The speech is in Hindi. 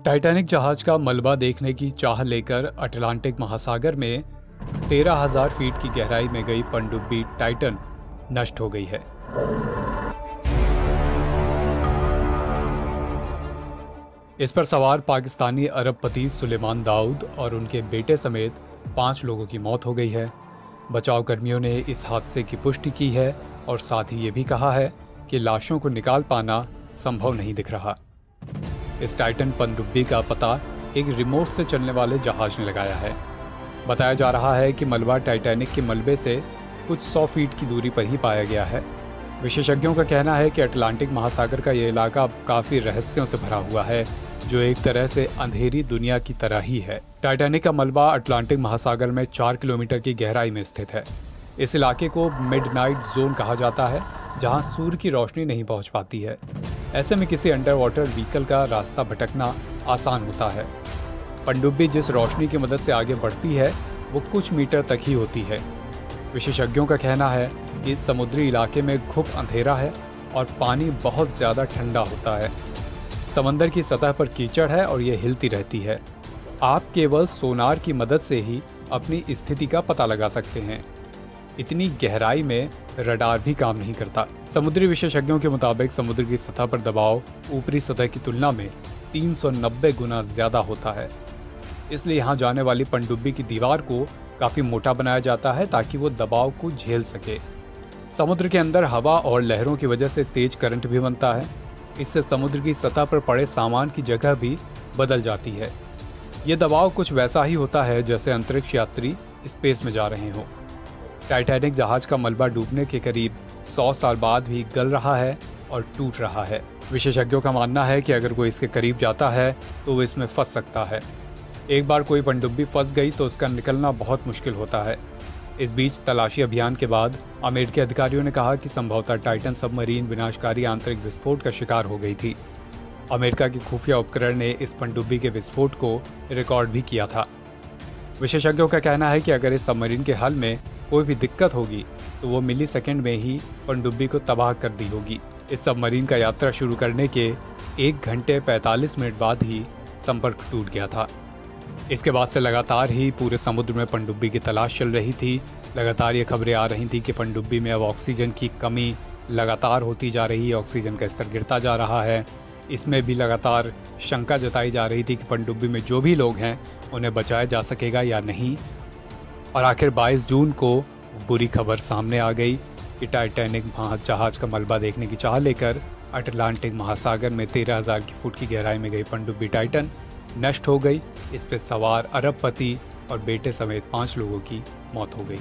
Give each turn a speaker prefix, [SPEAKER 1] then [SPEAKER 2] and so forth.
[SPEAKER 1] टाइटैनिक जहाज का मलबा देखने की चाह लेकर अटलांटिक महासागर में 13,000 फीट की गहराई में गई पनडुब्बी टाइटन नष्ट हो गई है। इस पर सवार पाकिस्तानी अरबपति सुलेमान दाऊद और उनके बेटे समेत 5 लोगों की मौत हो गई है। बचाव कर्मियों ने इस हादसे की पुष्टि की है और साथ ही ये भी कहा है कि लाशों को निकाल पाना संभव नहीं दिख रहा। इस टाइटन पनडुब्बी का पता एक रिमोट से चलने वाले जहाज ने लगाया है। बताया जा रहा है कि मलबा टाइटैनिक के मलबे से कुछ 100 फीट की दूरी पर ही पाया गया है। विशेषज्ञों का कहना है कि अटलांटिक महासागर का ये इलाका काफी रहस्यों से भरा हुआ है, जो एक तरह से अंधेरी दुनिया की तरह ही है। टाइटैनिक का मलबा अटलांटिक महासागर में 4 किलोमीटर की गहराई में स्थित है। इस इलाके को मिडनाइट जोन कहा जाता है, जहां सूर्य की रोशनी नहीं पहुंच पाती है। ऐसे में किसी अंडर वाटर व्हीकल का रास्ता भटकना आसान होता है। पनडुब्बी जिस रोशनी की मदद से आगे बढ़ती है वो कुछ मीटर तक ही होती है। विशेषज्ञों का कहना है कि इस समुद्री इलाके में घुप अंधेरा है और पानी बहुत ज्यादा ठंडा होता है। समंदर की सतह पर कीचड़ है और ये हिलती रहती है। आप केवल सोनार की मदद से ही अपनी स्थिति का पता लगा सकते हैं। इतनी गहराई में रडार भी काम नहीं करता। समुद्री विशेषज्ञों के मुताबिक समुद्र की सतह पर दबाव ऊपरी सतह की तुलना में 390 गुना ज्यादा होता है। इसलिए यहाँ जाने वाली पनडुब्बी की दीवार को काफी मोटा बनाया जाता है ताकि वो दबाव को झेल सके। समुद्र के अंदर हवा और लहरों की वजह से तेज करंट भी बनता है। इससे समुद्र की सतह पर पड़े सामान की जगह भी बदल जाती है। ये दबाव कुछ वैसा ही होता है जैसे अंतरिक्ष यात्री स्पेस में जा रहे हों। टाइटैनिक जहाज का मलबा डूबने के करीब 100 साल बाद भी गल रहा है और टूट रहा है। विशेषज्ञों का मानना है कि अगर कोई इसके करीब जाता है तो वो इसमें फंस सकता है। एक बार कोई पनडुब्बी फंस गई तो उसका निकलना बहुत मुश्किल होता है। इस बीच तलाशी अभियान के बाद अमेरिकी अधिकारियों ने कहा कि संभवतः टाइटन सबमरीन विनाशकारी आंतरिक विस्फोट का शिकार हो गई थी। अमेरिका की खुफिया उपकरण ने इस पनडुब्बी के विस्फोट को रिकॉर्ड भी किया था। विशेषज्ञों का कहना है कि अगर इस सबमरीन के हल में कोई भी दिक्कत होगी तो वो मिली सेकेंड में ही पनडुब्बी को तबाह कर दी होगी। इस सबमरीन का यात्रा शुरू करने के 1 घंटे 45 मिनट बाद ही संपर्क टूट गया था। इसके बाद से लगातार ही पूरे समुद्र में पनडुब्बी की तलाश चल रही थी। लगातार ये खबरें आ रही थी कि पनडुब्बी में अब ऑक्सीजन की कमी लगातार होती जा रही है, ऑक्सीजन का स्तर गिरता जा रहा है। इसमें भी लगातार शंका जताई जा रही थी कि पनडुब्बी में जो भी लोग हैं उन्हें बचाया जा सकेगा या नहीं। और आखिर 22 जून को बुरी खबर सामने आ गई कि टाइटैनिक जहाज का मलबा देखने की चाह लेकर अटलांटिक महासागर में 13,000 फुट की गहराई में गई पनडुब्बी टाइटन नष्ट हो गई। इस पर सवार अरबपति और बेटे समेत 5 लोगों की मौत हो गई।